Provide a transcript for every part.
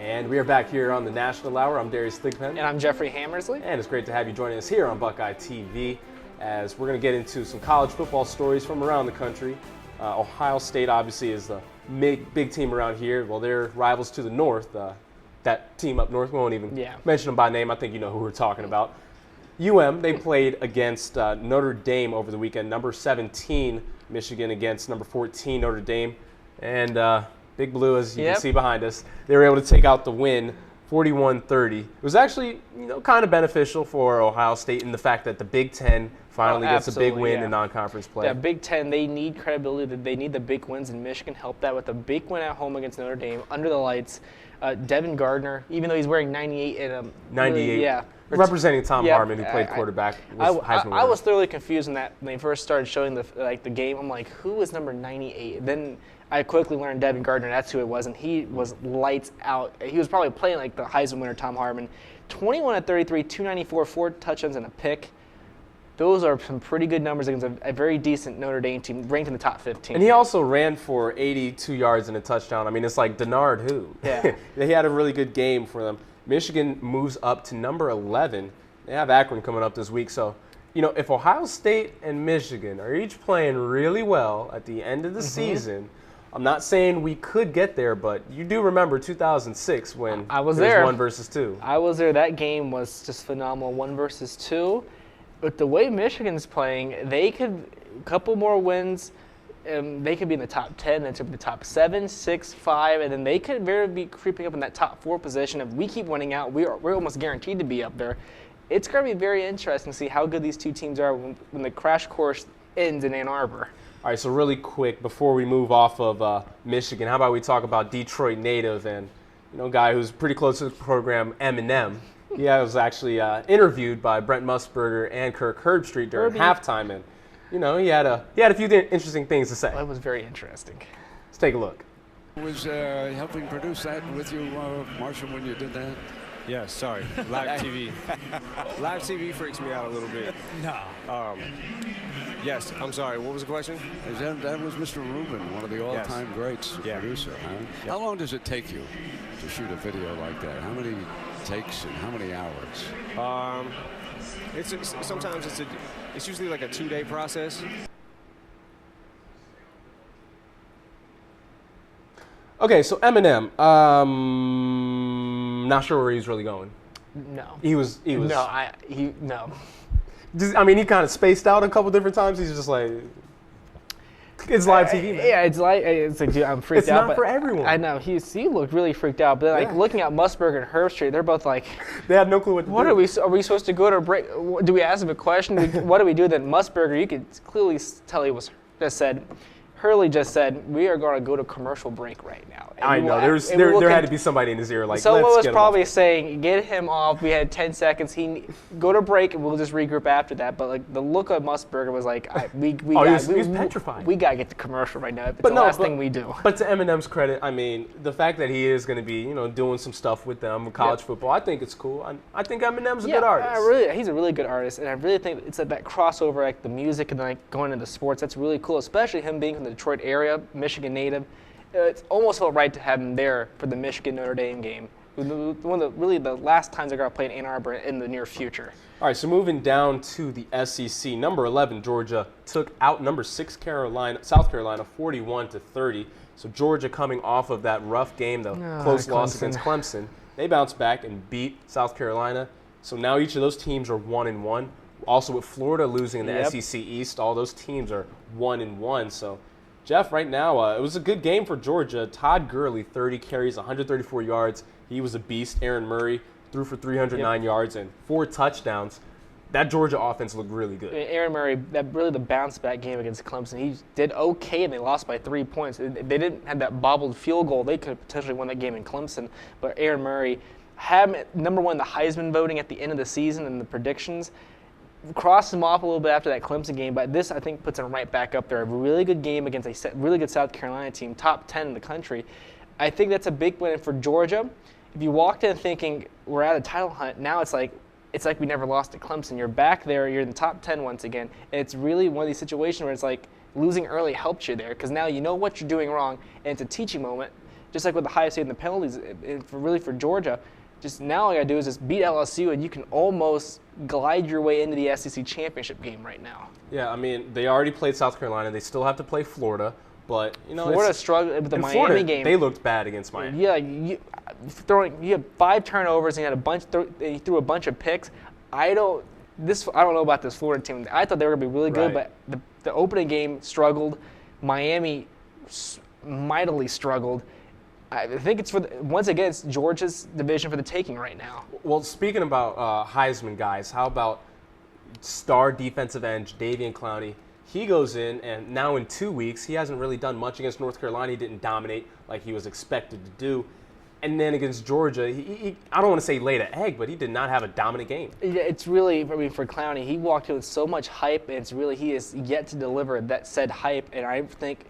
And we are back here on the National Hour. I'm Darius Thigpen. And I'm Jeffrey Hammersley. And it's great to have you joining us here on Buckeye TV as we're going to get into some college football stories from around the country. Ohio State obviously is the big team around here. Well, they're rivals to the north. That team up north, we won't even mention them by name. I think you know who we're talking about. They played against Notre Dame over the weekend. Number 17, Michigan against number 14, Notre Dame. And Big Blue, as you can see behind us, they were able to take out the win, 41-30. It was actually, kind of beneficial for Ohio State in the fact that the Big Ten finally gets a big win in non-conference play. Yeah, Big Ten, they need credibility. They need the big wins, and Michigan helped that with a big win at home against Notre Dame under the lights. Devin Gardner, even though he's wearing 98 in a 98. Representing Tom Harmon, who played quarterback. I was thoroughly confused when they first started showing the game. I'm like, who is number 98? Then I quickly learned Devin Gardner. That's who it was, and he was lights out. He was probably playing like the Heisman winner, Tom Harmon. 21-33, 294, 4 touchdowns and a pick. Those are some pretty good numbers against a very decent Notre Dame team, ranked in the top 15. And he also ran for 82 yards and a touchdown. I mean, it's like Denard who. Yeah. He had a really good game for them. Michigan moves up to number 11. They have Akron coming up this week. So, if Ohio State and Michigan are each playing really well at the end of the season, I'm not saying we could get there, but you do remember 2006 when I was there there. Was 1 versus 2. I was there. That game was just phenomenal, 1 versus 2. But the way Michigan's playing, they could a couple more wins. They could be in the top 10, then to the top 7, 6, 5, and then they could very be creeping up in that top 4 position. If we keep winning out, we're almost guaranteed to be up there. It's going to be very interesting to see how good these two teams are when the crash course ends in Ann Arbor. All right, so really quick, before we move off of Michigan, how about we talk about Detroit native and a guy who's pretty close to the program, Eminem. He was actually interviewed by Brent Musburger and Kirk Herbstreit during halftime, and he had a few interesting things to say. Well, that was very interesting. Let's take a look. Was helping produce that with you, Marshall, when you did that? Yeah, sorry. Live TV. Live TV freaks me out a little bit. No. Yes, I'm sorry. What was the question? That was Mr. Rubin, one of the all-time greats, producer. Huh? Yep. How long does it take you to shoot a video like that? How many takes and how many hours? Sometimes it's usually like a 2-day process. Okay, so Eminem, not sure where he's really going. No. He was. No. I mean, he kind of spaced out a couple different times. He's just like, it's live TV, man. Yeah, it's like, dude, I'm freaked out. It's not for everyone. I know. He looked really freaked out. But looking at Musburger and Herbstreit, they're both like, they had no clue what to do. Are we supposed to go to a break? Do we ask him a question? What do we do? Then Musburger, you could clearly tell Hurley just said, we are going to go to commercial break right now. And I know. There had to be somebody in his ear like, someone let's was get probably him off. saying, get him off. We had 10 seconds. Go to break, and we'll just regroup after that. But the look of Musburger was like, he was petrified. We got to get to commercial right now. It's the last thing we do. But to Eminem's credit, I mean, the fact that he is going to be, doing some stuff with them with college football, I think it's cool. I think Eminem's a good artist. He's a really good artist, and I really think it's that crossover, like the music and like going into sports. That's really cool, especially him being from the Detroit area. Michigan native. It's almost felt right to have him there for the Michigan-Notre Dame game. One of the last times they're going to play in Ann Arbor in the near future. All right, so moving down to the SEC, number 11 Georgia took out number 6 South Carolina 41-30. So Georgia coming off of that rough game, the close loss against Clemson, they bounced back and beat South Carolina. So now each of those teams are 1-1. Also with Florida losing in the SEC East, all those teams are 1-1. So Jeff, right now, it was a good game for Georgia. Todd Gurley, 30 carries, 134 yards. He was a beast. Aaron Murray threw for 309 yards and 4 touchdowns. That Georgia offense looked really good. Aaron Murray, the bounce-back game against Clemson, he did okay, and they lost by 3 points. They didn't have that bobbled field goal. They could have potentially won that game in Clemson. But Aaron Murray had number 1 the Heisman voting at the end of the season and the predictions. Crossed him off a little bit after that Clemson game, but this, I think, puts him right back up there. A really good game against a really good South Carolina team, top 10 in the country. I think that's a big win for Georgia. If you walked in thinking we're at a title hunt, now it's like we never lost to Clemson. You're back there, you're in the top 10 once again, and it's really one of these situations where it's like losing early helped you there because now you know what you're doing wrong, and it's a teaching moment. just like with the Ohio State and the penalties, for Georgia, just now all you got to do is just beat LSU, and you can almost glide your way into the SEC championship game right now. Yeah, I mean, they already played South Carolina. They still have to play Florida. But, Florida struggled with the Miami Florida, game. They looked bad against Miami. Yeah, you had 5 turnovers and he threw a bunch of picks. I don't know about this Florida team. I thought they were going to be really good, but the opening game struggled. Miami mightily struggled. I think it's once again, it's Georgia's division for the taking right now. Well, speaking about Heisman guys, how about star defensive end Davian Clowney? He goes in, and now in 2 weeks, he hasn't really done much against North Carolina. He didn't dominate like he was expected to do. And then against Georgia, he I don't want to say laid an egg, but he did not have a dominant game. Yeah, it's really, for Clowney, he walked in with so much hype, and he is yet to deliver that said hype. And I think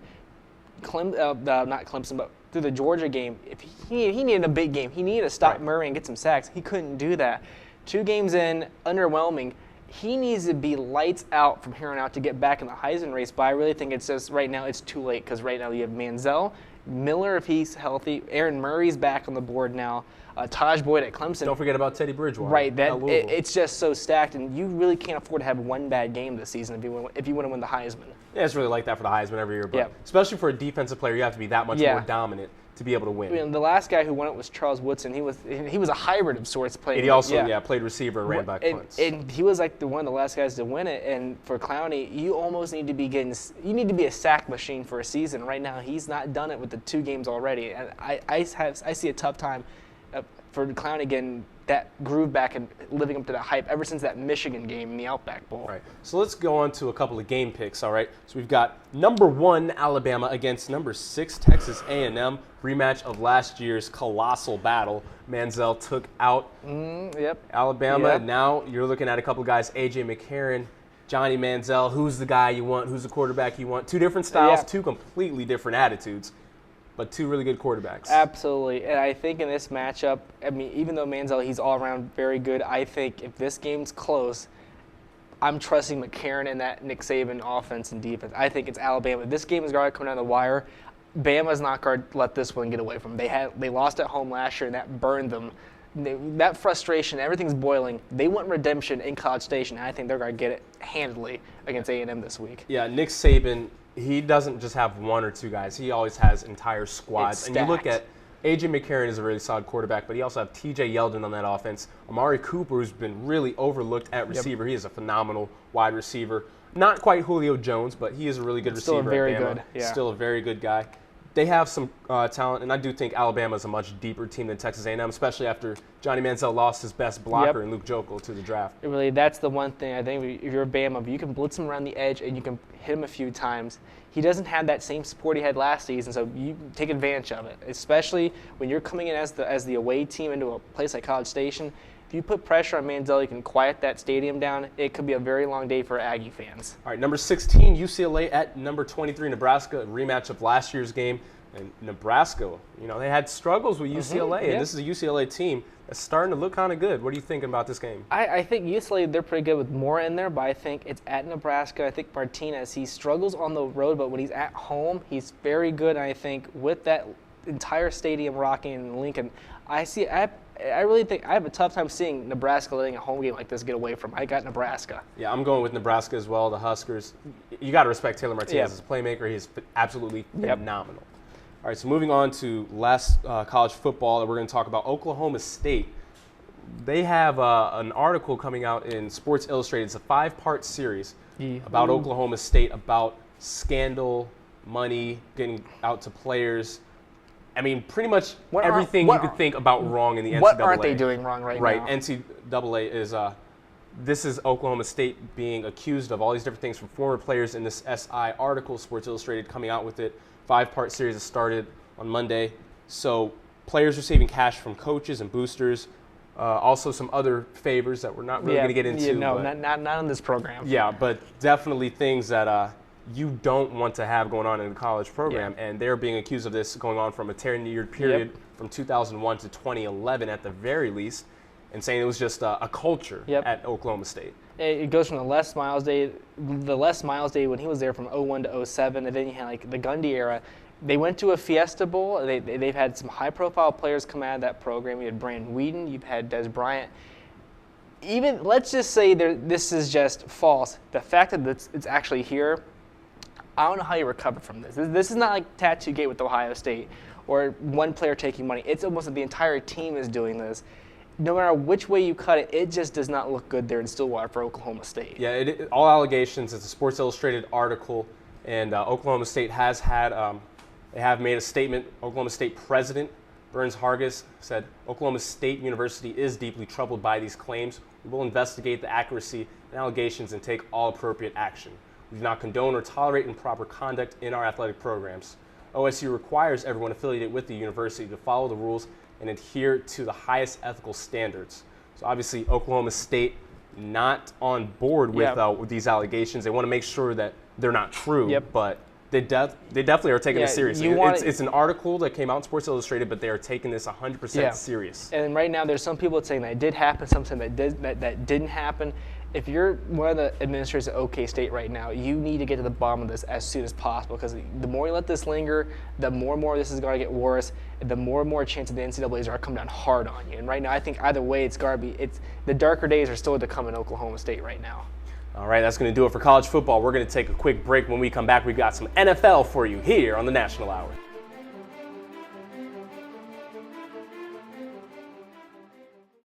not Clemson, but through the Georgia game, if he needed a big game. He needed to stop Murray and get some sacks. He couldn't do that. 2 games in, underwhelming. He needs to be lights out from here on out to get back in the Heisman race, but I really think it's just right now it's too late because right now you have Manziel, Miller if he's healthy, Aaron Murray's back on the board now, Taj Boyd at Clemson. Don't forget about Teddy Bridgewater. Right, it's just so stacked, and you really can't afford to have one bad game this season if you want to win the Heisman. Yeah, it's really like that for the Heisman every year, but especially for a defensive player, you have to be that much more dominant to be able to win. I mean, the last guy who won it was Charles Woodson. He was a hybrid of sorts. And he also played receiver and ran back punts. And he was like one of the last guys to win it. And for Clowney, you almost need to be a sack machine for a season. Right now, he's not done it with the 2 games already. And I see a tough time for Clowney getting that groove back and living up to that hype ever since that Michigan game in the Outback Bowl. Right. So let's go on to a couple of game picks, all right? So we've got number 1 Alabama against number 6 Texas A&M, rematch of last year's colossal battle. Manziel took out Alabama. Yep. Now you're looking at a couple of guys, A.J. McCarron, Johnny Manziel. Who's the guy you want? Who's the quarterback you want? 2 different styles, 2 completely different attitudes. But 2 really good quarterbacks. Absolutely. And I think in this matchup, I mean, even though Manziel, he's all around very good, I think if this game's close, I'm trusting McCarron and that Nick Saban offense and defense. I think it's Alabama. If this game is going to come down the wire, Bama's not going to let this one get away from them. They lost at home last year, and that burned them. That frustration, everything's boiling. They want redemption in College Station, and I think they're going to get it handily against A&M this week. Yeah, Nick Saban, he doesn't just have 1 or 2 guys. He always has entire squads. And you look at A.J. McCarron is a really solid quarterback, but you also have T.J. Yeldon on that offense. Amari Cooper, who's been really overlooked at receiver. He is a phenomenal wide receiver. Not quite Julio Jones, but he is a really good receiver. Still very at Bama. good. Yeah. Still a very good guy. They have some talent, and I do think Alabama is a much deeper team than Texas A&M, especially after Johnny Manziel lost his best blocker in Luke Jokel to the draft. Really, that's the one thing I think if you're a Bama, you can blitz him around the edge and you can hit him a few times. He doesn't have that same support he had last season, so you take advantage of it, especially when you're coming in as the away team into a place like College Station. If you put pressure on Manziel, you can quiet that stadium down. It could be a very long day for Aggie fans. All right, number 16, UCLA at number 23, Nebraska, a rematch of last year's game. And Nebraska, they had struggles with UCLA, and this is a UCLA team that's starting to look kind of good. What are you thinking about this game? I think UCLA, they're pretty good with Moore in there, but I think it's at Nebraska. I think Martinez, he struggles on the road, but when he's at home, he's very good. And I think with that entire stadium rocking in Lincoln, I really think I have a tough time seeing Nebraska letting a home game like this get away from. I got Nebraska. Yeah, I'm going with Nebraska as well. The Huskers, you got to respect Taylor Martinez as a playmaker. He's absolutely phenomenal. All right, so moving on to last college football, we're going to talk about Oklahoma State. They have an article coming out in Sports Illustrated. It's a 5-part series about Oklahoma State, about scandal, money, getting out to players. I mean, pretty much everything you could think about wrong in the NCAA. What aren't they doing wrong right now? Right, NCAA is this is Oklahoma State being accused of all these different things from former players in this SI article, Sports Illustrated coming out with it. 5-part series that started on Monday. So players receiving cash from coaches and boosters. Also some other favors that we're not really going to get into. No, not in this program. Yeah, but definitely things that you don't want to have going on in the college program. Yeah. And they're being accused of this going on from a 10-year period from 2001 to 2011 at the very least, and saying it was just a culture at Oklahoma State. It goes from the Les Miles day when he was there from 01 to 07, and then you had like the Gundy era. They went to a Fiesta Bowl. They've had some high-profile players come out of that program. You had Brandon Whedon. You've had Des Bryant. Even let's just say this is just false. The fact that it's actually here, I don't know how you recover from this. This is not like Tattoo Gate with Ohio State or one player taking money. It's almost like the entire team is doing this. No matter which way you cut it, it just does not look good there in Stillwater for Oklahoma State. Yeah, all allegations. It's a Sports Illustrated article, and Oklahoma State has had. They have made a statement. Oklahoma State President Burns Hargis said, Oklahoma State University is deeply troubled by these claims. We will investigate the accuracy and allegations and take all appropriate action. We do not condone or tolerate improper conduct in our athletic programs. OSU requires everyone affiliated with the university to follow the rules and adhere to the highest ethical standards. So obviously Oklahoma State not on board with these allegations. They want to make sure that they're not true, but they definitely are taking this seriously. It's an article that came out in Sports Illustrated, but they are taking this 100% serious. And right now, there's some people saying that it did happen, some saying that didn't happen. If you're one of the administrators at OK State right now, you need to get to the bottom of this as soon as possible, because the more you let this linger, the more and more this is going to get worse, and the more and more chance of the NCAAs are coming down hard on you. And right now, I think either way, it's got to be. The darker days are still to come in Oklahoma State right now. All right, that's going to do it for college football. We're going to take a quick break. When we come back, we've got some NFL for you here on the National Hour.